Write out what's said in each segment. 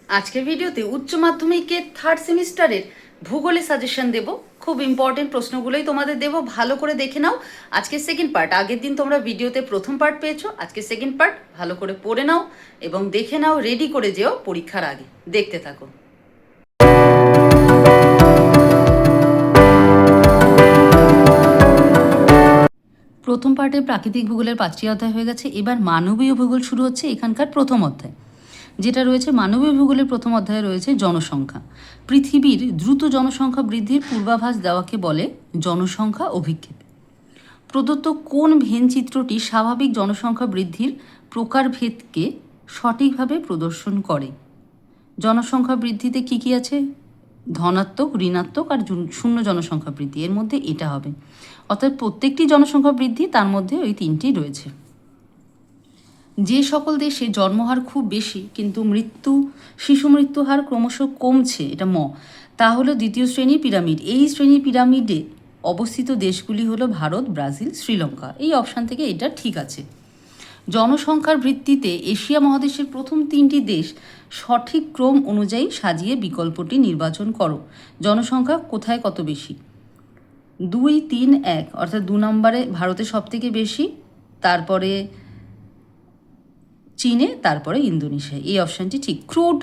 আজকের ভিডিওতে উচ্চ মাধ্যমিকের থার্ড সেমিস্টারের ভূগোলে সাজেশন দেব। খুব ইম্পর্টেন্ট প্রশ্নগুলোই তোমাদের দেব, ভালো করে দেখে নাও। আজকে সেকেন্ড পার্ট, আগের দিন তোমরা ভিডিওতে প্রথম পার্ট পেয়েছো, আজকে সেকেন্ড পার্ট ভালো করে পড়ে নাও এবং দেখে নাও, রেডি করে যেও পরীক্ষার আগে। দেখতে থাকো। প্রথম পার্টে প্রাকৃতিক ভূগোলের 5টি অধ্যায় হয়ে গেছে, এবার মানবীয় ভূগোল শুরু হচ্ছে। এখানকার প্রথম অধ্যায় যেটা রয়েছে মানবীয় ভূগোলের প্রথম অধ্যায়ে রয়েছে জনসংখ্যা। পৃথিবীর দ্রুত জনসংখ্যা বৃদ্ধির পূর্বাভাস দেওয়াকে বলে জনসংখ্যা অভিক্ষেপ। প্রদত্ত কোন ভেনচিত্রটি স্বাভাবিক জনসংখ্যা বৃদ্ধির প্রকারভেদকে সঠিকভাবে প্রদর্শন করে? জনসংখ্যা বৃদ্ধিতে কি কি আছে? ধনাত্মক, ঋণাত্মক আর শূন্য জনসংখ্যা বৃদ্ধি, এর মধ্যে এটা হবে। অর্থাৎ প্রত্যেকটি জনসংখ্যা বৃদ্ধি, তার মধ্যে ওই তিনটি রয়েছে। যে সকল দেশে জন্মহার খুব বেশি কিন্তু শিশু মৃত্যু হার ক্রমশ কমছে, এটা তা হলো দ্বিতীয় শ্রেণীর পিরামিড। এই শ্রেণীর পিরামিডে অবস্থিত দেশগুলি হলো ভারত, ব্রাজিল, শ্রীলঙ্কা। এই অপশান থেকে এটা ঠিক আছে। জনসংখ্যার ভিত্তিতে এশিয়া মহাদেশের প্রথম 3টি দেশ সঠিক ক্রম অনুযায়ী সাজিয়ে বিকল্পটি নির্বাচন করো। জনসংখ্যা কোথায় কত বেশি? 2, 3, 1, অর্থাৎ 2 নম্বরে ভারতের সব থেকে বেশি, তারপরে চীনে, তারপরে ইন্দোনেশিয়া। এই অপশানটি ঠিক। ক্রুড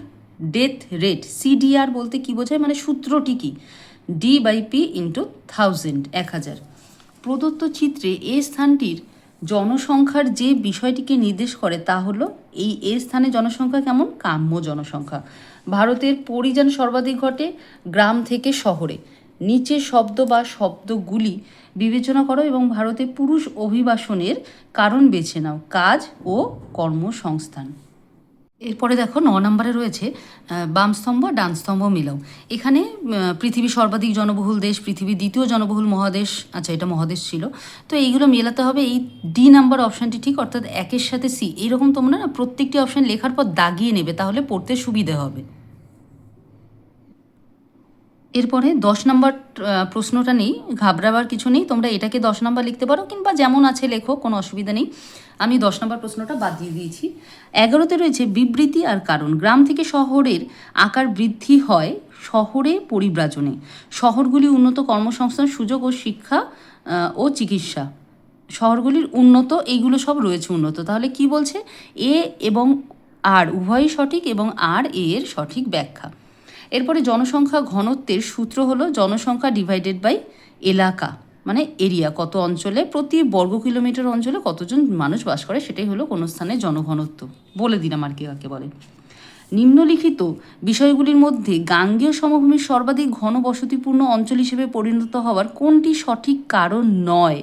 ডেথ রেট, সিডিআর বলতে কি বোঝায়, মানে সূত্রটি কি? D/P × 1000। প্রদত্ত চিত্রে এ স্থানটির জনসংখ্যার যে বিষয়টিকে নির্দেশ করে তা হলো এই এ স্থানে জনসংখ্যা কেমন? কাম্য জনসংখ্যা। ভারতের পরিযান সর্বাধিক ঘটে গ্রাম থেকে শহরে। নিচে শব্দ বা শব্দগুলি বিবেচনা করো এবং ভারতে পুরুষ অভিবাসনের কারণ বেছে নাও। কাজ ও কর্মসংস্থান। এরপরে দেখো 9 নম্বরে রয়েছে বাম স্তম্ভ ডান স্তম্ভ মিলাও। এখানে পৃথিবীর সর্বাধিক জনবহুল দেশ, পৃথিবীর দ্বিতীয় জনবহুল মহাদেশ, আচ্ছা এটা মহাদেশ ছিল, তো এইগুলো মেলাতে হবে। এই ডি নাম্বার অপশানটি ঠিক, অর্থাৎ 1-এর সাথে সি। এইরকম তোমরা না প্রত্যেকটি অপশান লেখার পর দাগিয়ে নেবে, তাহলে পড়তে সুবিধে হবে। এরপরে 10 নম্বর প্রশ্নটা নেই, ঘাবড়াবার কিছু নেই, তোমরা এটাকে 10 নম্বর লিখতে পারো কিংবা যেমন আছে লেখো, কোনো অসুবিধা নেই। আমি 10 নম্বর প্রশ্নটা বাদ দিয়ে দিয়েছি। 11তে রয়েছে বিবৃতি আর কারণ। গ্রাম থেকে শহরের আকার বৃদ্ধি হয় শহরে পরিব্রাজনে। শহরগুলি উন্নত কর্মসংস্থান, সুযোগ ও শিক্ষা ও চিকিৎসা। শহরগুলির উন্নত, এইগুলো সব রয়েছে উন্নত। তাহলে কি বলছে? এ এবং আর উভয়ই সঠিক এবং আর এর সঠিক ব্যাখ্যা। এরপরে জনসংখ্যা ঘনত্বের সূত্র হলো জনসংখ্যা ডিভাইডেড বাই এলাকা, মানে এরিয়া, কত অঞ্চলে প্রতি বর্গ কিলোমিটার অঞ্চলে কতজন মানুষ বাস করে, সেটাই হলো কোনো স্থানে জনঘনত্ব। বলে দিলাম আর কি কাকে বলে। নিম্নলিখিত বিষয়গুলির মধ্যে গাঙ্গেয় সমভূমির সর্বাধিক ঘনবসতিপূর্ণ অঞ্চল হিসেবে পরিণত হওয়ার কোনটি সঠিক কারণ নয়?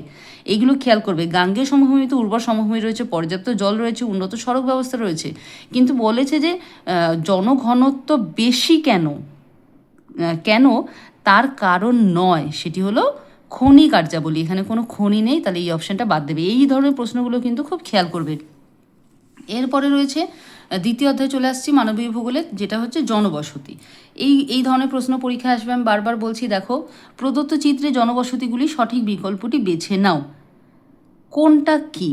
এইগুলো খেয়াল করবে। গাঙ্গেয় সমভূমিতে উর্বর সমভূমি রয়েছে, পর্যাপ্ত জল রয়েছে, উন্নত সড়ক ব্যবস্থা রয়েছে, কিন্তু বলেছে যে জনঘনত্ব বেশি কেন কেন তার কারণ নয়, সেটি হলো খনি কার্যাবলী। এখানে কোনো খনি নেই, তাহলে এই অপশানটা বাদ দেবে। এই ধরনের প্রশ্নগুলো কিন্তু খুব খেয়াল করবে। এরপরে রয়েছে দ্বিতীয় অধ্যায়ে চলে আসছি মানবীয় ভূগোলে, যেটা হচ্ছে জনবসতি। এই ধরনের প্রশ্ন পরীক্ষায় আসবে, আমি বারবার বলছি। দেখো, প্রদত্ত চিত্রে জনবসতিগুলি সঠিক বিকল্পটি বেছে নাও। কোনটা কি?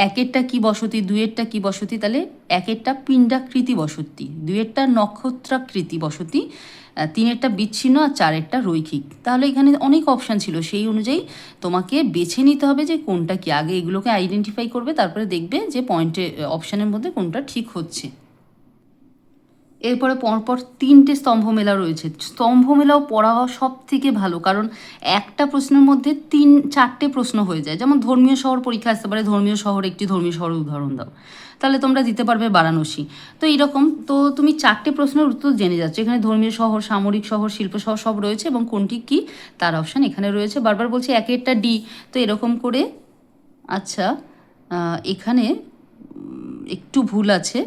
1-এরটা কি বসতি, 2-এরটা কি বসতি? তাহলে 1-এরটা পিণ্ডাকৃতি বসতি, 2-এরটা নক্ষত্রাকৃতি বসতি, 3-এরটা বিচ্ছিন্ন আর 4-এরটা রৈখিক। তাহলে এখানে অনেক অপশান ছিল, সেই অনুযায়ী তোমাকে বেছে নিতে হবে যে কোনটা কি। আগে এগুলোকে আইডেন্টিফাই করবে, তারপরে দেখবে যে পয়েন্টে অপশানের মধ্যে কোনটা ঠিক হচ্ছে। এরপরে পরপর 3টে স্তম্ভ মেলা রয়েছে। স্তম্ভ মেলাও পড়া সব থেকে ভালো, কারণ একটা প্রশ্নের মধ্যে 3-4টে প্রশ্ন হয়ে যায়। যেমন ধর্মীয় শহর পরীক্ষা আসতে পারে, ধর্মীয় শহর, একটি ধর্মীয় শহরের উদাহরণ দাও, তাহলে তোমরা দিতে পারবে বারাণসী। তো এইরকম তো তুমি 4টে প্রশ্নের উত্তর জেনে যাচ্ছ। এখানে ধর্মীয় শহর, সামরিক শহর, শিল্প শহর সব রয়েছে এবং কোনটি কি তার অপশান এখানে রয়েছে। বারবার বলছি 1-এরটা ডি, তো এরকম করে। আচ্ছা, এখানে একটু ভুল আছে,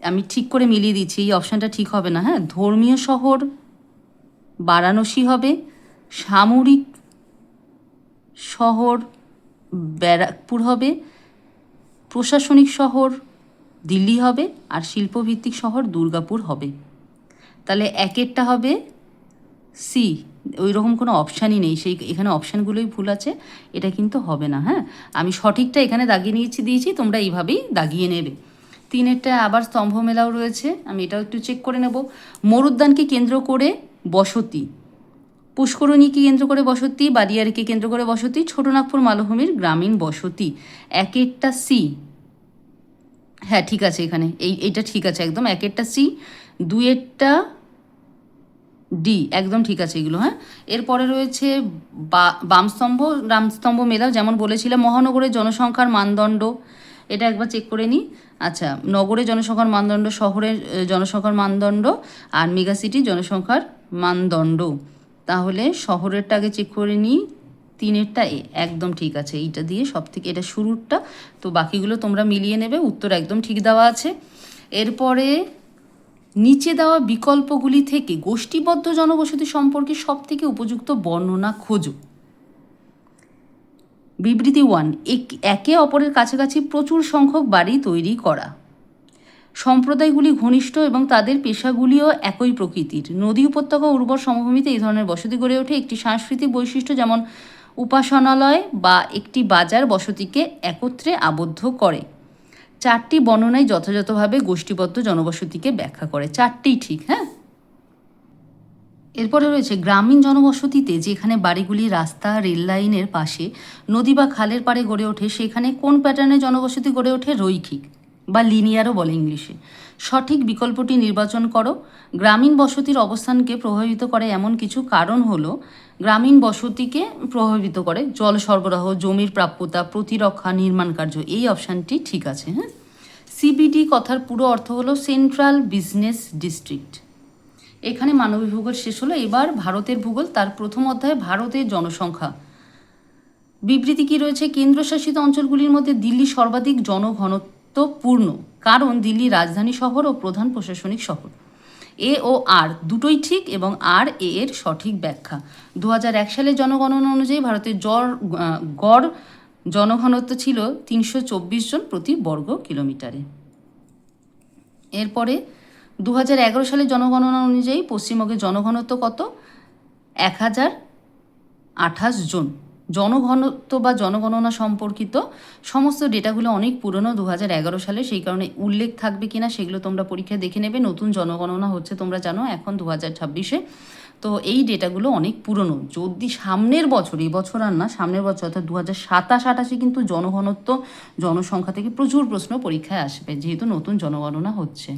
আমি ঠিক করে মিলিয়ে দিচ্ছি, এই অপশানটা ঠিক হবে না। হ্যাঁ, ধর্মীয় শহর বারাণসী হবে, সামরিক শহর ব্যারাকপুর হবে, প্রশাসনিক শহর দিল্লি হবে, আর শিল্পভিত্তিক শহর দুর্গাপুর হবে। তাহলে 1-এরটা হবে সি। ওই রকম কোনো অপশানই নেই, সেই এখানে অপশানগুলোই ভুল আছে, এটা কিন্তু হবে না। হ্যাঁ, আমি সঠিকটা এখানে দাগিয়ে দিয়েছি, তোমরা এইভাবেই দাগিয়ে নেবে। তিনেরটা আবার স্তম্ভ মেলাও রয়েছে, আমি এটাও একটু চেক করে নেব। মরুদ্যানকে কেন্দ্র করে বসতি, পুষ্করণীকে কেন্দ্র করে বসতি, বাদিয়ারিকে কেন্দ্র করে বসতি, ছোটনাগপুর মালভূমির গ্রামীণ বসতি। একেরটা সি, হ্যাঁ ঠিক আছে, এখানে এইটা ঠিক আছে একদম, একেরটা সি, দুয়েরটা ডি, একদম ঠিক আছে এগুলো। হ্যাঁ, এরপরে রয়েছে বামস্তম্ভ রামস্তম্ভ মেলা, যেমন বলেছিলাম। মহানগরের জনসংখ্যার মানদণ্ড, এটা একবার চেক করে নিই। আচ্ছা, নগরের জনসংখ্যার মানদণ্ড, শহরের জনসংখ্যার মানদণ্ড, আর মেগা সিটির জনসংখ্যার মানদণ্ড। তাহলে শহরেরটা আগে চেক করে নিই, তিনেরটা এ একদম ঠিক আছে, এইটা দিয়ে সব থেকে এটা শুরুরটা, তো বাকিগুলো তোমরা মিলিয়ে নেবে, উত্তর একদম ঠিক দেওয়া আছে। এরপরে নিচে দেওয়া বিকল্পগুলি থেকে গোষ্ঠীবদ্ধ জনবসতি সম্পর্কে সব থেকে উপযুক্ত বর্ণনা খোঁজো। বিবৃতি 1, একে অপরের কাছাকাছি প্রচুর সংখ্যক বাড়ি তৈরি করা। সম্প্রদায়গুলি ঘনিষ্ঠ এবং তাদের পেশাগুলিও একই প্রকৃতির। নদী উপত্যকা উর্বর সমভূমিতে এই ধরনের বসতি গড়ে ওঠে। একটি সাংস্কৃতিক বৈশিষ্ট্য যেমন উপাসনালয় বা একটি বাজার বসতিকে একত্রে আবদ্ধ করে। 4টি বর্ণনায় যথাযথভাবে গোষ্ঠীবদ্ধ জনবসতিকে ব্যাখ্যা করে, 4টিই ঠিক। হ্যাঁ, এরপরে রয়েছে গ্রামীণ জনবসতিতে যেখানে বাড়িগুলি রাস্তা রেল লাইনের পাশে নদী বা খালের পাড়ে গড়ে ওঠে, সেখানে কোন প্যাটার্নে জনবসতি গড়ে ওঠে? রৈখিক বা লিনিয়ারও বলে ইংলিশে। সঠিক বিকল্পটি নির্বাচন করো। গ্রামীণ বসতির অবস্থানকে প্রভাবিত করে এমন কিছু কারণ হলো, গ্রামীণ বসতিকে প্রভাবিত করে জল সরবরাহ, জমির প্রাপ্যতা, প্রতিরক্ষা, নির্মাণ কার্য। এই অপশানটি ঠিক আছে। হ্যাঁ, সিবিডি কথার পুরো অর্থ হলো সেন্ট্রাল বিজনেস ডিস্ট্রিক্ট। এখানে মানবিক ভূগোল শেষ হলো। এবার ভারতের ভূগোল, তার প্রথম অধ্যায়ে ভারতের জনসংখ্যা। বিবৃতি কি রয়েছে? কেন্দ্রশাসিত অঞ্চলগুলির মধ্যে দিল্লি সর্বাধিক জনঘনত্বপূর্ণ, কারণ দিল্লি রাজধানী শহর ও প্রধান প্রশাসনিক শহর। এ ও আর দুটোই ঠিক, এবং আর এ এর সঠিক ব্যাখ্যা। 2001 সালের জনগণনা অনুযায়ী ভারতের গড় জনঘনত্ব ছিল 324 জন প্রতি বর্গ কিলোমিটারে। এরপরে 2011 সালের জনগণনা অনুযায়ী পশ্চিমবঙ্গের জনঘনত্ব কত? 1028 জন। জনঘনত্ব বা জনগণনা সম্পর্কিত সমস্ত ডেটাগুলো অনেক পুরনো, 2011 সালে, সেই কারণে উল্লেখ থাকবে কিনা সেগুলো তোমরা পরীক্ষায় দেখে নেবে। নতুন জনগণনা হচ্ছে তোমরা জানো এখন 2026-এ, তো এই ডেটাগুলো অনেক পুরনো। যদি সামনের বছর, এই বছর আর না, সামনের বছর অর্থাৎ 2027-28-এ কিন্তু জনঘনত্ব জনসংখ্যা থেকে প্রচুর প্রশ্ন পরীক্ষায় আসবে, যেহেতু নতুন জনগণনা হচ্ছে।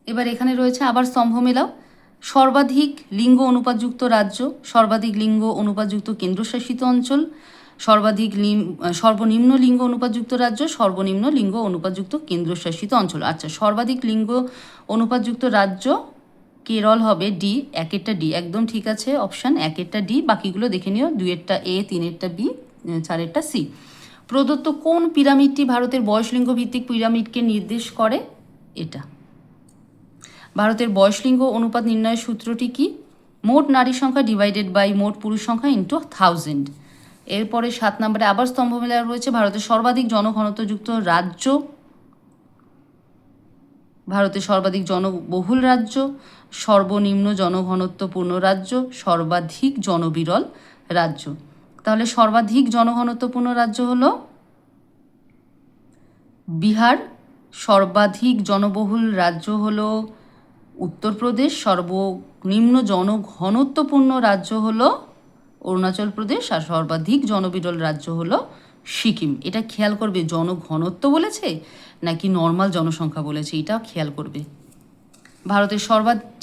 এবার এখানে রয়েছে আবার স্তম্ভ মেলাও। সর্বাধিক লিঙ্গ অনুপাতযুক্ত রাজ্য, সর্বাধিক লিঙ্গ অনুপাতযুক্ত কেন্দ্রশাসিত অঞ্চল, সর্বনিম্ন লিঙ্গ অনুপাতযুক্ত রাজ্য, সর্বনিম্ন লিঙ্গ অনুপাতযুক্ত কেন্দ্রশাসিত অঞ্চল। আচ্ছা, সর্বাধিক লিঙ্গ অনুপাতযুক্ত রাজ্য কেরল হবে, ডি, একেরটা ডি, একদম ঠিক আছে অপশান, একেরটা ডি। বাকিগুলো দেখে নিও, 2-এরটা এ, 3-এরটা বি, 4-এরটা সি। প্রদত্ত কোন পিরামিডটি ভারতের বয়সলিঙ্গ ভিত্তিক পিরামিডকে নির্দেশ করে? এটা। ভারতের বয়সলিঙ্গ অনুপাত নির্ণয়ের সূত্রটি কি? মোট নারী সংখ্যা ডিভাইডেড বাই মোট পুরুষ সংখ্যা ইন্টু 1000। এরপরে 7 নম্বরে আবার স্তম্ভ মেলা রয়েছে। ভারতের সর্বাধিক জনঘনত্বযুক্ত রাজ্য, ভারতের সর্বাধিক জনবহুল রাজ্য, সর্বনিম্ন জনঘনত্বপূর্ণ রাজ্য, সর্বাধিক জনবিরল রাজ্য। তাহলে সর্বাধিক জনঘনত্বপূর্ণ রাজ্য হলো বিহার, সর্বাধিক জনবহুল রাজ্য হলো উত্তরপ্রদেশ, সর্বনিম্ন জনঘনত্বপূর্ণ রাজ্য হলো অরুণাচল প্রদেশ, আর সর্বাধিক জনবিরল রাজ্য হলো সিকিম। এটা খেয়াল করবে, জনঘনত্ব বলেছে নাকি নর্মাল জনসংখ্যা বলেছে, এটা খেয়াল করবে। ভারতের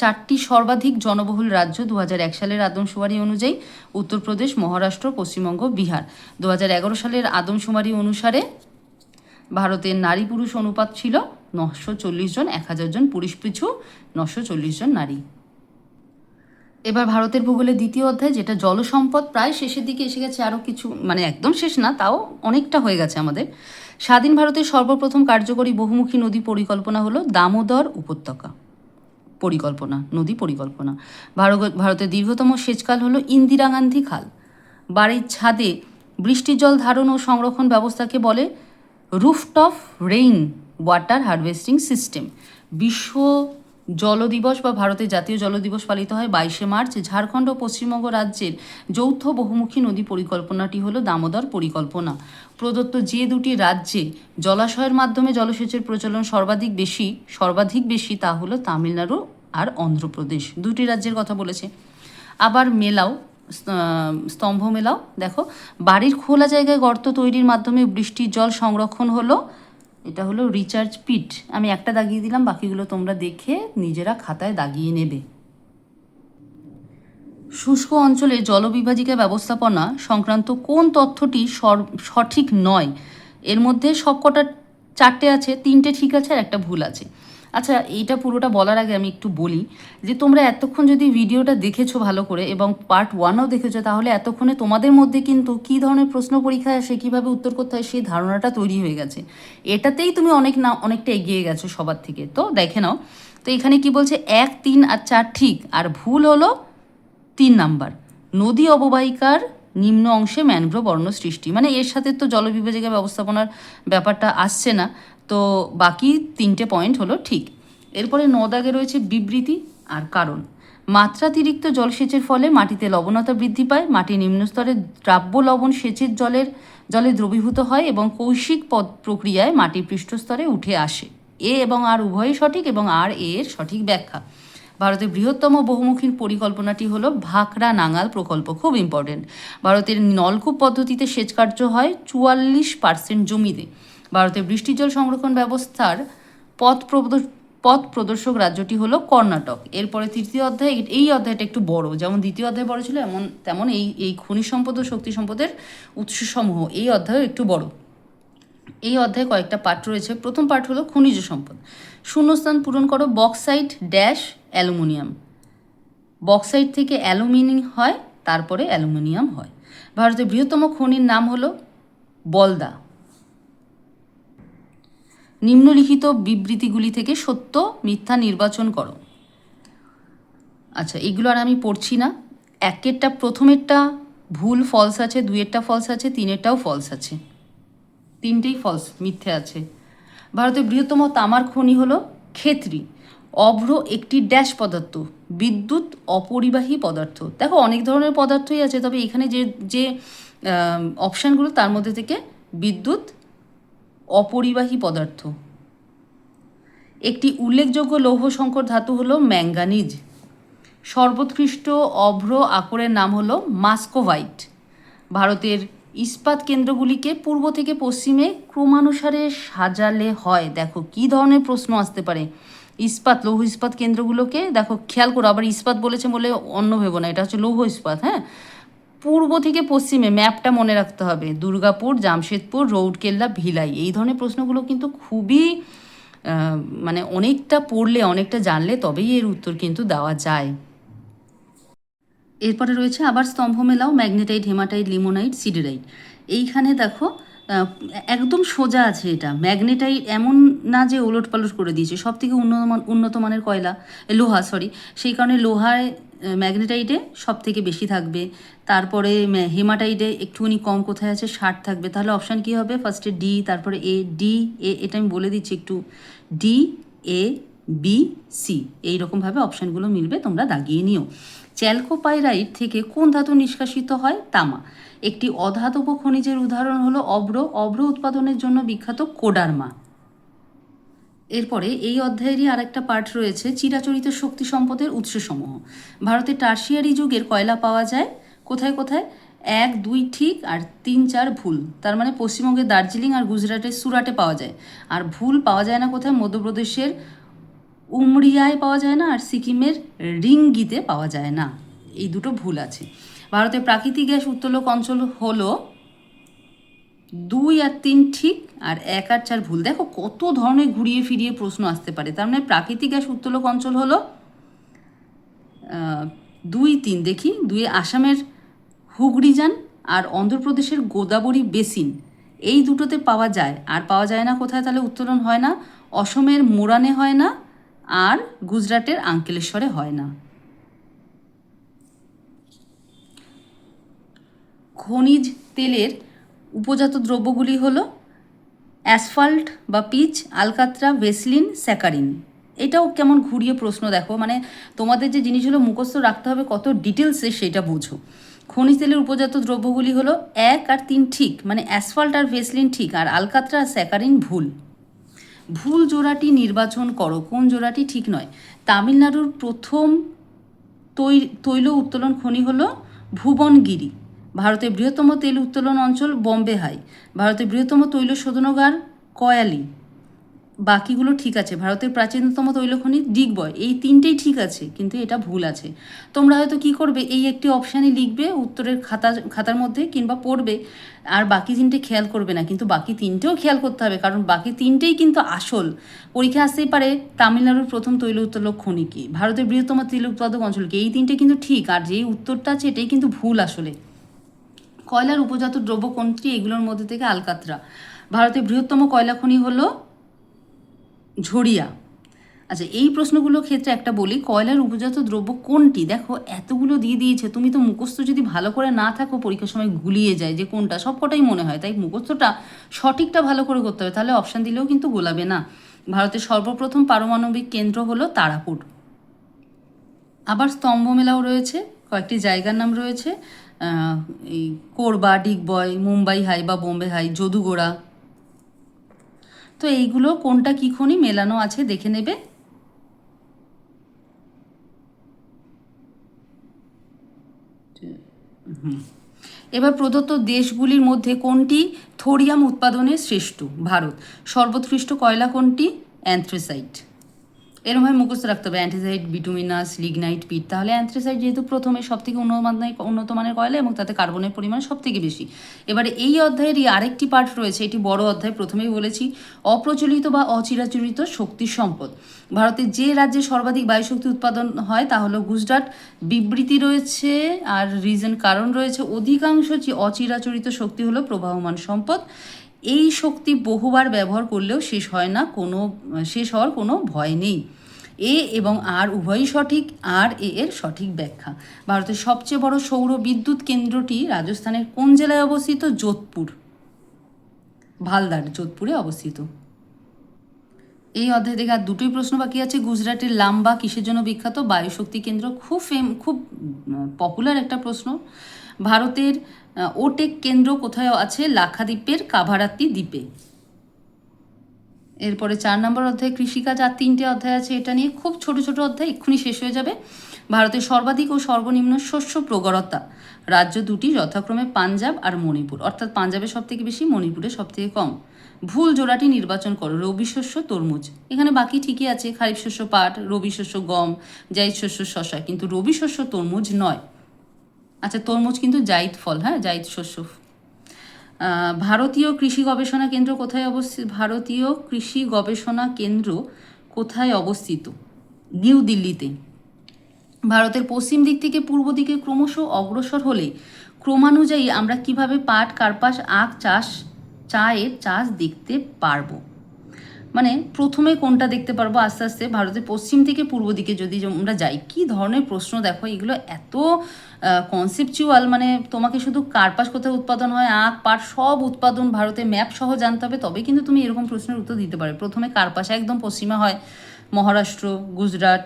4টি সর্বাধিক জনবহুল রাজ্য 2001 সালের আদমশুমারি অনুযায়ী উত্তরপ্রদেশ, মহারাষ্ট্র, পশ্চিমবঙ্গ, বিহার। 2011 সালের আদমশুমারি অনুসারে ভারতের নারী পুরুষ অনুপাত ছিল 940 জন, 1000 জন পুরুষ পিছু 940 জন নারী। এবার ভারতের ভূগোলের দ্বিতীয় অধ্যায়, যেটা জলসম্পদ, প্রায় শেষের দিকে এসে গেছে, আরও কিছু, মানে একদম শেষ না, তাও অনেকটা হয়ে গেছে আমাদের। স্বাধীন ভারতের সর্বপ্রথম কার্যকরী বহুমুখী নদী পরিকল্পনা হলো দামোদর উপত্যকা পরিকল্পনা, নদী পরিকল্পনা। ভারতের দীর্ঘতম সেচকাল হলো ইন্দিরা গান্ধী খাল। বাড়ির ছাদে বৃষ্টির জল ধারণ ও সংরক্ষণ ব্যবস্থাকে বলে rooftop rain water harvesting system. বিশ্ব জল দিবস বা ভারতের জাতীয় জল দিবস পালিত হয় 22শে মার্চ। ঝাড়খণ্ড ও পশ্চিমবঙ্গ রাজ্যের যৌথ বহুমুখী নদী পরিকল্পনাটি হলো দামোদর পরিকল্পনা। প্রদত্ত যে দুটি রাজ্যে জলাশয়ের মাধ্যমে জলসেচের প্রচলন সর্বাধিক বেশি তা হলো তামিলনাড়ু আর অন্ধ্রপ্রদেশ। দুটি রাজ্যের কথা বলেছে। আবার মেলাও, স্তম্ভ মেলাও। দেখো, বাড়ির খোলা জায়গায় গর্ত তৈরির মাধ্যমে বৃষ্টির জল সংরক্ষণ হলো, এটা হলো রিচার্জ পিট। আমি একটা দাগিয়ে দিলাম, বাকিগুলো তোমরা দেখে নিজেরা খাতায় দাগিয়ে নেবে। শুষ্ক অঞ্চলে জলবিভাজিকা ব্যবস্থাপনা সংক্রান্ত কোন তথ্যটি সঠিক নয়? এর মধ্যে সবকটা 4টে আছে, 3টে ঠিক আছে আর একটা ভুল আছে। আচ্ছা, এইটা পুরোটা বলার আগে আমি একটু বলি যে তোমরা এতক্ষণ যদি ভিডিওটা দেখেছো ভালো করে এবং পার্ট 1ও দেখেছো, তাহলে এতক্ষণে তোমাদের মধ্যে কিন্তু কী ধরনের প্রশ্ন পরীক্ষায় আসে, কীভাবে উত্তর করতে হয় সেই ধারণাটা তৈরি হয়ে গেছে। এটাতেই তুমি অনেকটা এগিয়ে গেছো সবার থেকে। তো দেখে নাও, তো এখানে কি বলছে, 1, 3 আর 4 ঠিক, আর ভুল হলো 3 নাম্বার। নদী অববাহিকার নিম্ন অংশে ম্যানগ্রোভ অরণ্য সৃষ্টি, মানে এর সাথে তো জলবিভাজিকা ব্যবস্থাপনার ব্যাপারটা আসছে না। তো বাকি 3টে পয়েন্ট হলো ঠিক। এরপরে 9 দাগে রয়েছে বিবৃতি আর কারণ। মাত্রাতিরিক্ত জলসেচের ফলে মাটিতে লবণতা বৃদ্ধি পায়, মাটি নিম্নস্তরে দ্রাব্য লবণ সেচের জলে দ্রবীভূত হয় এবং কৌশিক প্রক্রিয়ায় মাটি পৃষ্ঠস্তরে উঠে আসে। এ এবং আর উভয়ই সঠিক, এবং আর এর সঠিক ব্যাখ্যা। ভারতের বৃহত্তম বহুমুখী পরিকল্পনাটি হলো ভাকরা নাঙাল প্রকল্প, খুব ইম্পর্টেন্ট। ভারতের নলকূপ পদ্ধতিতে সেচ কার্য হয় 44% জমিতে। ভারতের বৃষ্টিজল সংরক্ষণ ব্যবস্থার পথ প্রদর্শক রাজ্যটি হলো কর্ণাটক। এরপরে 3য় অধ্যায়, এই অধ্যায়টা একটু বড়, যেমন 2য় অধ্যায় বড় ছিল তেমন এই খনিজ সম্পদ ও শক্তি সম্পদের উৎসসমূহ, এই অধ্যায়ও একটু বড়। এই অধ্যায়ে কয়েকটা পার্ট রয়েছে। প্রথম পার্ট হলো খনিজ সম্পদ। শূন্যস্থান পূরণ করো। Bauxite dash aluminium. বক্সাইট থেকে অ্যালুমিনিয়াম হয়, তারপরে অ্যালুমিনিয়াম হয়। ভারতের বৃহত্তম খনির নাম হলো বলদা। নিম্নলিখিত বিবৃতিগুলি থেকে সত্য মিথ্যা নির্বাচন করো। আচ্ছা, এগুলো আর আমি পড়ছি না। প্রথমেরটা ভুল ফলস আছে, 2এরটা ফলস আছে, 3এরটাও ফলস আছে, 3টেই ফলস, মিথ্যে আছে। ভারতের বৃহত্তম তামার খনি হলো খেতড়ি। অভ্র একটি ড্যাশ পদার্থ, বিদ্যুৎ অপরিবাহী পদার্থ। দেখো, অনেক ধরনের পদার্থই আছে, তবে এখানে যে অপশানগুলো তার মধ্যে থেকে বিদ্যুৎ অপরিবাহী পদার্থ। একটি উল্লেখযোগ্য লৌহ সংকর ধাতু হলো ম্যাঙ্গানিজ। সর্বোৎকৃষ্ট অভ্র আকরের নাম হলো মাস্কোভাইট। ভারতের ইস্পাত কেন্দ্রগুলিকে পূর্ব থেকে পশ্চিমে ক্রমানুসারে সাজালে হয়। দেখো কী ধরনের প্রশ্ন আসতে পারে। লৌহ ইস্পাত কেন্দ্রগুলোকে দেখো, খেয়াল করো, আবার ইস্পাত বলেছে বলে অন্য ভেবো না, এটা হচ্ছে লৌহ ইস্পাত। হ্যাঁ, পূর্ব থেকে পশ্চিমে, ম্যাপটা মনে রাখতে হবে। দুর্গাপুর, জামশেদপুর, রৌরকেল্লা, ভিলাই, এই ধরনের প্রশ্নগুলো কিন্তু খুবই মানে অনেকটা পড়লে, অনেকটা জানলে তবেই এর উত্তর কিন্তু দেওয়া যায়। এরপরে রয়েছে আবার স্তম্ভ মেলাও। Magnetite, hematite, limonite, siderite. এইখানে দেখো একদম সোজা আছে। এটা ম্যাগনেটাইট এমন না যে ওলট পালট করে দিয়েছে, সব থেকে উন্নত মানের লোহা, সেই কারণে লোহায় ম্যাগনেটাইটে সব থেকে বেশি থাকবে। তারপরে হেমাটাইটে একটুখানি কম, কোথায় আছে 60 থাকবে। তাহলে অপশান কী হবে? ফার্স্টে ডি, তারপরে এটা আমি বলে দিচ্ছি একটু, ডি, এ, বি, সি, এইরকমভাবে অপশানগুলো মিলবে, তোমরা দাগিয়ে নিও। চ্যালকোপাইরাইট থেকে কোন ধাতু নিষ্কাশিত হয়? তামা। একটি অধাতব খনিজের উদাহরণ হলো অভ্র উৎপাদনের জন্য বিখ্যাত কোডারমা। এরপরে এই অধ্যায়েরই আরেকটা পার্ট রয়েছে, চিরাচরিত শক্তি সম্পদের উৎসসমূহ। ভারতের টারশিয়ারি যুগের কয়লা পাওয়া যায় কোথায় কোথায়? 1, 2 ঠিক, আর 3, 4 ভুল। তার মানে পশ্চিমবঙ্গের দার্জিলিং আর গুজরাটের সুরাটে পাওয়া যায়। আর ভুল পাওয়া যায় না কোথায়? মধ্যপ্রদেশের উমরিয়ায় পাওয়া যায় না, আর সিকিমের রিঙ্গিতে পাওয়া যায় না। এই দুটো ভুল আছে। ভারতের প্রাকৃতিক গ্যাস উত্তোলক অঞ্চল হলো 2 আর 3 ঠিক, আর 1 আর 4 ভুল। দেখো কত ধরনের ঘুরিয়ে ফিরিয়ে প্রশ্ন আসতে পারে। তার মানে প্রাকৃতিক গ্যাস উত্তোলক অঞ্চল হলো 2, 3। দেখি, 2 আসামের হুগলিজান আর অন্ধ্রপ্রদেশের গোদাবরী বেসিন, এই দুটোতে পাওয়া যায়। আর পাওয়া যায় না কোথায়? তাহলে উত্তোলন হয় না, অসমের মোরানে হয় না, আর গুজরাটের আঙ্কেলেশ্বরে হয় না। খনিজ তেলের উপজাত দ্রব্যগুলি হলো অ্যাসফল্ট বা পিচ, আলকাত্রা, ভেসলিন, স্যাকারিন। এটাও কেমন ঘুরিয়ে প্রশ্ন দেখো, মানে তোমাদের যে জিনিসগুলো মুখস্থ রাখতে হবে কত ডিটেলসে সেটা বোঝো। খনিজ তেলের উপজাত দ্রব্যগুলি হলো 1 আর 3 ঠিক, মানে অ্যাসফল্ট আর ভেসলিন ঠিক, আর আলকাত্রা আর স্যাকারিন ভুল। ভুল জোড়াটি নির্বাচন করো, কোন জোড়াটি ঠিক নয়। তামিলনাড়ুর প্রথম তৈল উত্তোলন খনি হলো ভুবনগিরি। ভারতের বৃহত্তম তেল উত্তোলন অঞ্চল বম্বে হাই। ভারতের বৃহত্তম তৈল শোধনাগার কয়ালি। বাকিগুলো ঠিক আছে। ভারতের প্রাচীনতম তৈলখনি ডিগবয়। এই তিনটেই ঠিক আছে, কিন্তু এটা ভুল আছে। তোমরা হয়তো কি করবে, এই একটি অপশানই লিখবে উত্তরের খাতার মধ্যে কিংবা পড়বে, আর বাকি তিনটে খেয়াল করবে না, কিন্তু বাকি তিনটেও খেয়াল করতে হবে, কারণ বাকি তিনটেই কিন্তু আসল। পরীক্ষা আসতেই পারে তামিলনাড়ুর প্রথম তৈল উত্তোলক খনি কি, ভারতের বৃহত্তম তেল উৎপাদক অঞ্চল কি, এই তিনটে কিন্তু ঠিক, আর যেই উত্তরটা আছে এটাই কিন্তু ভুল আসলে। কয়লার উপজাত দ্রব্য কোনটি, এগুলোর মধ্যে থেকে আলকাত্রা। ভারতের বৃহত্তম কয়লা খনি হলো ঝরিয়া। আচ্ছা, এই প্রশ্নগুলোর ক্ষেত্রে একটা বলি, কয়লার উপজাত দ্রব্য কোনটি, দেখো এতগুলো দিয়ে দিয়েছে, তুমি তো মুখস্থ যদি ভালো করে না থাকো পরীক্ষার সময় গুলিয়ে যায় যে কোনটা, সব কটাই মনে হয়, তাই মুখস্থটা সঠিকটা ভালো করে করতে হবে, তাহলে অপশান দিলেও কিন্তু গোলাবে না। ভারতের সর্বপ্রথম পারমাণবিক কেন্দ্র হলো তারাপুর। আবার স্তম্ভ মেলাও রয়েছে, কয়েকটি জায়গার নাম রয়েছে, এই কোরবা, ডিগবয়, মুম্বাই হাই বা বোম্বে হাই, যদুগোড়া। তো এইগুলো কোনটা কী খনি মেলানো আছে দেখে নেবে। এবার প্রদত্ত দেশগুলির মধ্যে কোনটি থোরিয়াম উৎপাদনে শ্রেষ্ঠ। ভারত। সর্বোৎকৃষ্ট কয়লা কোনটি, অ্যান্থ্রাসাইট। এরমভাবে মুখস্থ রাখতে হবে, অ্যান্থ্রাসাইট, বিটুমিনাস, লিগনাইট, পিট। তাহলে অ্যান্থ্রাসাইট যেহেতু প্রথমে সব থেকে উন্নত মানের কয়লা এবং তাতে কার্বনের পরিমাণ সব থেকে বেশি। এবারে এই অধ্যায়েরই আরেকটি পার্ট রয়েছে, এটি বড় অধ্যায়, প্রথমেই বলেছি অপ্রচলিত বা অচিরাচরিত শক্তির সম্পদ। ভারতের যে রাজ্যে সর্বাধিক বায়ুশক্তি উৎপাদন হয় তা হলো গুজরাট। বিবৃতি রয়েছে আর রিজন কারণ রয়েছে, অধিকাংশ অচিরাচরিত শক্তি হলো প্রবাহমান সম্পদ। এই শক্তি বহুবার ব্যবহার করলেও শেষ হওয়ার কোনো ভয় নেই। এ এবং আর উভয়ই সঠিক, আর এর সঠিক ব্যাখ্যা। ভারতের সবচেয়ে বড় সৌর বিদ্যুৎ কেন্দ্রটি রাজস্থানের কোন জেলায় অবস্থিত, যোধপুর। ভালদার যোধপুরে অবস্থিত। এই অধ্যায় থেকে আর দুটোই প্রশ্ন বাকি আছে। গুজরাটের লাম্বা কিসের জন্য বিখ্যাত, বায়ুশক্তি কেন্দ্র, খুব পপুলার একটা প্রশ্ন। ভারতের ওটেক কেন্দ্র কোথায় আছে, লাক্ষাদ্বীপের কাভারাত্তি দ্বীপে। এরপরে 4 নম্বর অধ্যায় কৃষিকাজ, আর 3টে অধ্যায় আছে এটা নিয়ে, খুব ছোট ছোট অধ্যায়, এক্ষুনি শেষ হয়ে যাবে। ভারতের সর্বাধিক ও সর্বনিম্ন শস্য প্রগরতা রাজ্য দুটি, যথাক্রমে পাঞ্জাব আর মণিপুর, অর্থাৎ পাঞ্জাবের সব থেকে বেশি, মণিপুরের সব থেকে কম। ভুল জোড়াটি নির্বাচন করো, রবি শস্য তরমুজ। এখানে বাকি ঠিকই আছে, খারিফ শস্য পাট, রবি শস্য গম, জায়িদ শস্য শশা, কিন্তু রবি শস্য তরমুজ নয়। আচ্ছা, তরমুজ কিন্তু জায়িদ ফল, হ্যাঁ, জায়িদ শস্য। ভারতীয় কৃষি গবেষণা কেন্দ্র কোথায় অবস্থিত, ভারতীয় কৃষি গবেষণা কেন্দ্র কোথায় অবস্থিত, নিউ দিল্লিতে। ভারতের পশ্চিম দিক থেকে পূর্ব দিকে ক্রমশ অগ্রসর হলে ক্রমানুযায়ী আমরা কিভাবে পাট, কার্পাস, আখ চায়ের চাষ দেখতে পারবো, মানে প্রথমে কোনটা দেখতে পারবো আস্তে আস্তে, ভারতের পশ্চিম থেকে পূর্ব দিকে যদি আমরা যাই। কি ধরনের প্রশ্ন দেখো, এগুলো এত কনসেপচুয়াল, মানে তোমাকে শুধু কার্পাস কোথায় উৎপাদন হয়, আখ, পাট সব উৎপাদন ভারতের ম্যাপ সহ জানতে হবে, তবে কিন্তু তুমি এরকম প্রশ্নের উত্তর দিতে পারো। প্রথমে কার্পাস একদম পশ্চিমে হয়, মহারাষ্ট্র, গুজরাট।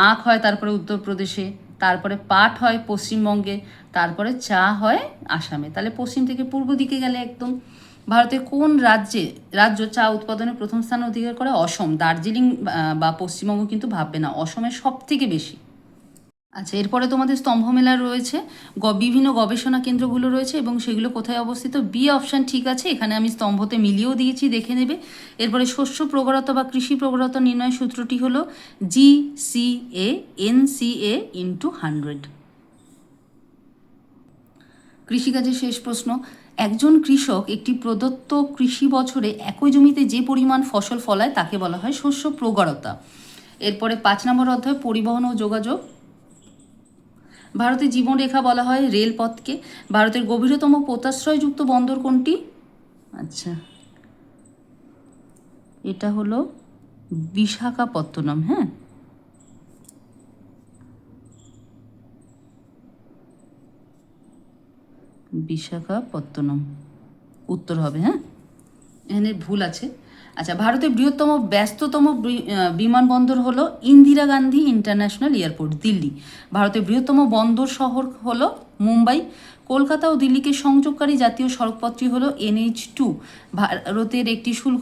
আখ হয় তারপরে উত্তরপ্রদেশে, তারপরে পাট হয় পশ্চিমবঙ্গে, তারপরে চা হয় আসামে। তাহলে পশ্চিম থেকে পূর্ব দিকে গেলে একদম। ভারতের কোন রাজ্য চা উৎপাদনে প্রথম স্থান অধিকার করে, অসম। দার্জিলিং বা পশ্চিমবঙ্গ কিন্তু ভাববে না, অসমের সব থেকে বেশি। আচ্ছা, এরপরে তোমাদের স্তম্ভ মেলা রয়েছে, বিভিন্ন গবেষণা কেন্দ্রগুলো রয়েছে এবং সেগুলো কোথায় অবস্থিত। বি অপশান ঠিক আছে, এখানে আমি স্তম্ভতে মিলিয়েও দিয়েছি, দেখে নেবে। এরপরে শস্য প্রগরতা বা কৃষি প্রগরতা নির্ণয় সূত্রটি হলো GCA/NCA × 100। কৃষিকাজের শেষ প্রশ্ন, একজন কৃষক একটি প্রদত্ত কৃষি বছরে একই জমিতে যে পরিমাণ ফসল ফলায় তাকে বলা হয় শস্য প্রগরতা। এরপরে 5 নম্বর অধ্যায় পরিবহন ও যোগাযোগ। ভারতের জীবনরেখা বলা হয় রেলপথকে। ভারতের গভীরতম পোতাশ্রয়যুক্ত বন্দর কোনটি, আচ্ছা এটা হলো বিশাখাপত্তনম। হ্যাঁ, বিশাখাপত্তনম উত্তর হবে। হ্যাঁ, এখানে ভুল আছে। আচ্ছা, ভারতের বৃহত্তম ব্যস্ততম বিমানবন্দর হলো ইন্দিরা গান্ধী ইন্টারন্যাশনাল এয়ারপোর্ট, দিল্লি। ভারতের বৃহত্তম বন্দর শহর হলো মুম্বাই। কলকাতা ও দিল্লিকে সংযোগকারী জাতীয় সড়কপথটি হলো NH2। ভারতের একটি শুল্ক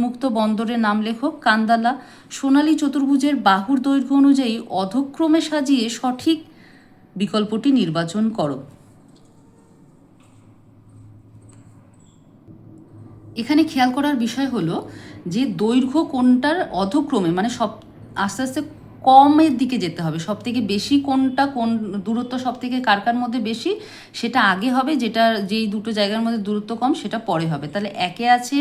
মুক্ত বন্দরের নাম লেখো, কান্দালা। সোনালী চতুর্ভুজের বাহুর দৈর্ঘ্য অনুযায়ী অধক্রমে সাজিয়ে সঠিক বিকল্পটি নির্বাচন করো। এখানে খেয়াল করার বিষয় হলো যে দৈর্ঘ্য কোনটার অধক্রমে, মানে সব আস্তে আস্তে কমের দিকে যেতে হবে। সব থেকে বেশি কোনটা, কোন দূরত্ব সব থেকে কার কার মধ্যে বেশি সেটা আগে হবে, যেটা যেই দুটো জায়গার মধ্যে দূরত্ব কম সেটা পরে হবে। তাহলে একে আছে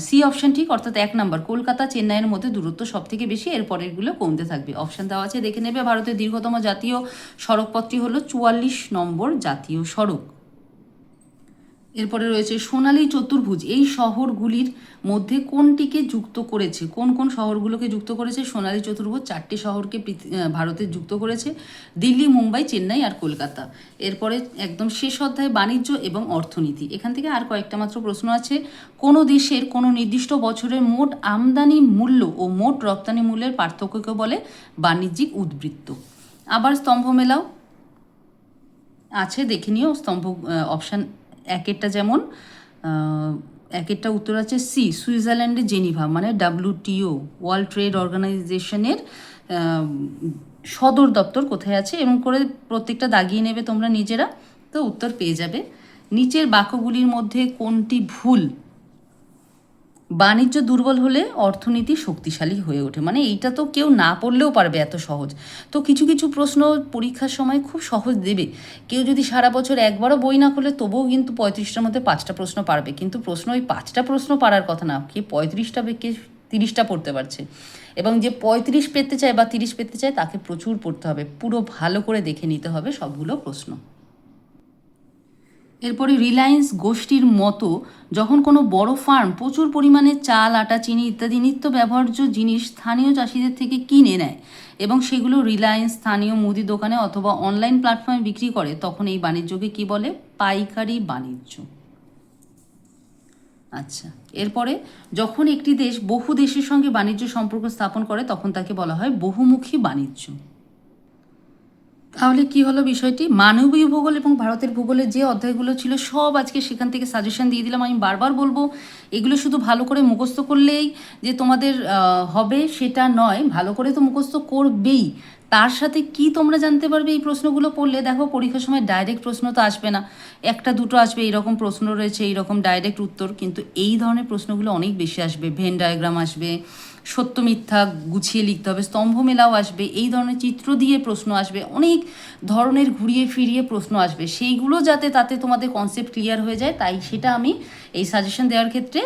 সি অপশান ঠিক, অর্থাৎ 1 নম্বর কলকাতা চেন্নাইয়ের মধ্যে দূরত্ব সব থেকে বেশি, এর পরেরগুলো কমতে থাকবে। অপশান দেওয়া আছে, দেখে নেবে। ভারতের দীর্ঘতম জাতীয় সড়কপথটি হলো 44 নম্বর জাতীয় সড়ক। এরপরে রয়েছে সোনালী চতুর্ভুজ এই শহরগুলির মধ্যে কোনটিকে যুক্ত করেছে? কোন কোন শহরগুলোকে যুক্ত করেছে সোনালী চতুর্ভুজ? 4টি শহরকে ভারতে যুক্ত করেছে, দিল্লি, মুম্বাই, চেন্নাই আর কলকাতা। এরপরে একদম শেষ অধ্যায় বাণিজ্য এবং অর্থনীতি। এখান থেকে আর কয়েকটা মাত্র প্রশ্ন আছে। কোনো দেশের কোনো নির্দিষ্ট বছরের মোট আমদানি মূল্য ও মোট রপ্তানি মূল্যের পার্থক্যকে বলে বাণিজ্যিক উদ্বৃত্ত। আবার স্তম্ভ মেলাও আছে, দেখে নিও। স্তম্ভ অপশান একেরটা যেমন, একেরটা উত্তর আছে সি, সুইজারল্যান্ডের জেনিভা, মানে WTO ওয়ার্ল্ড ট্রেড অর্গানাইজেশনের সদর দপ্তর কোথায় আছে, এবং করে প্রত্যেকটা দাগিয়ে নেবে তোমরা নিজেরা, তো উত্তর পেয়ে যাবে। নিচের বাক্যগুলির মধ্যে কোনটি ভুল? বাণিজ্য দুর্বল হলে অর্থনীতি শক্তিশালী হয়ে ওঠে, মানে এইটা তো কেউ না পড়লেও পারবে, এত সহজ। তো কিছু কিছু প্রশ্ন পরীক্ষার সময় খুব সহজ দেবে। কেউ যদি সারা বছর একবারও বই না করলে তবুও কিন্তু 35টার মধ্যে 5টা প্রশ্ন পারবে, কিন্তু প্রশ্ন ওই 5টা প্রশ্ন পারার কথা না, কে 35টা কে 30টা পড়তে পারছে। এবং যে 35 পেতে চায় বা 30 পেতে চায় তাকে প্রচুর পড়তে হবে, পুরো ভালো করে দেখে নিতে হবে সবগুলো প্রশ্ন। এরপরে রিলায়েন্স গোষ্ঠীর মতো যখন কোনো বড় ফার্ম প্রচুর পরিমাণে চাল, আটা, চিনি ইত্যাদি নিত্য ব্যবহার্য জিনিস স্থানীয় চাষিদের থেকে কিনে নেয় এবং সেগুলো রিলায়েন্স স্থানীয় মুদি দোকানে অথবা অনলাইন প্ল্যাটফর্মে বিক্রি করে, তখন এই বাণিজ্যকে কি বলে? পাইকারি বাণিজ্য। আচ্ছা, এরপরে যখন একটি দেশ বহু দেশের সঙ্গে বাণিজ্য সম্পর্ক স্থাপন করে তখন তাকে বলা হয় বহুমুখী বাণিজ্য। তাহলে কি হলো বিষয়টি? মানবীয় ভূগোল এবং ভারতের ভূগোলের যে অধ্যায়গুলো ছিল সব আজকে সেখান থেকে সাজেশন দিয়ে দিলাম। আমি বারবার বলবো, এগুলো শুধু ভালো করে মুখস্থ করলেই যে তোমাদের হবে সেটা নয়, ভালো করে তো মুখস্থ করবেই, তার সাথে কি তোমরা জানতে পারবে এই প্রশ্নগুলো পড়লে। দেখো, পরীক্ষার সময় ডাইরেক্ট প্রশ্ন তো আসবে না, একটা দুটো আসবে, এইরকম প্রশ্ন রয়েছে, এইরকম ডাইরেক্ট উত্তর, কিন্তু এই ধরনের প্রশ্নগুলো অনেক বেশি আসবে। ভেন ডায়াগ্রাম আসবে, সত্য মিথ্যা গুছিয়ে লিখতে হবে, স্তম্ভ মেলাও আসবে, এই ধরনের চিত্র দিয়ে প্রশ্ন আসবে, অনেক ধরনের ঘুরিয়ে ফিরিয়ে প্রশ্ন আসবে। সেইগুলো যাতে তাতে তোমাদের কনসেপ্ট ক্লিয়ার হয়ে যায়, তাই সেটা আমি এই সাজেশন দেওয়ার ক্ষেত্রে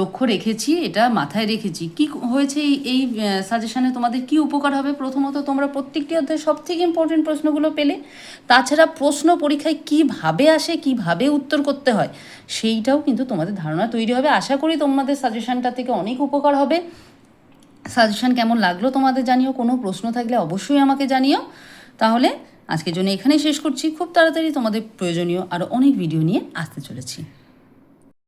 লক্ষ্য রেখেছি, এটা মাথায় রেখেছি। কি হয়েছে এই সাজেশনে তোমাদের কি উপকার হবে? প্রথমত, তোমরা প্রত্যেকটি অধ্যায়ে সব থেকে ইম্পর্টেন্ট প্রশ্নগুলো পেলে, তাছাড়া প্রশ্ন পরীক্ষায় কীভাবে আসে, কীভাবে উত্তর করতে হয় সেইটাও কিন্তু তোমাদের ধারণা তৈরি হবে। আশা করি তোমাদের সাজেশনটা থেকে অনেক উপকার হবে। সাজেশন কেমন লাগলো তোমাদের জানিও, কোনো প্রশ্ন থাকলে অবশ্যই আমাকে জানিও। তাহলে আজকের জন্য এখানেই শেষ করছি, খুব তাড়াতাড়ি তোমাদের প্রয়োজনীয় আরও অনেক ভিডিও নিয়ে আসতে চলেছি।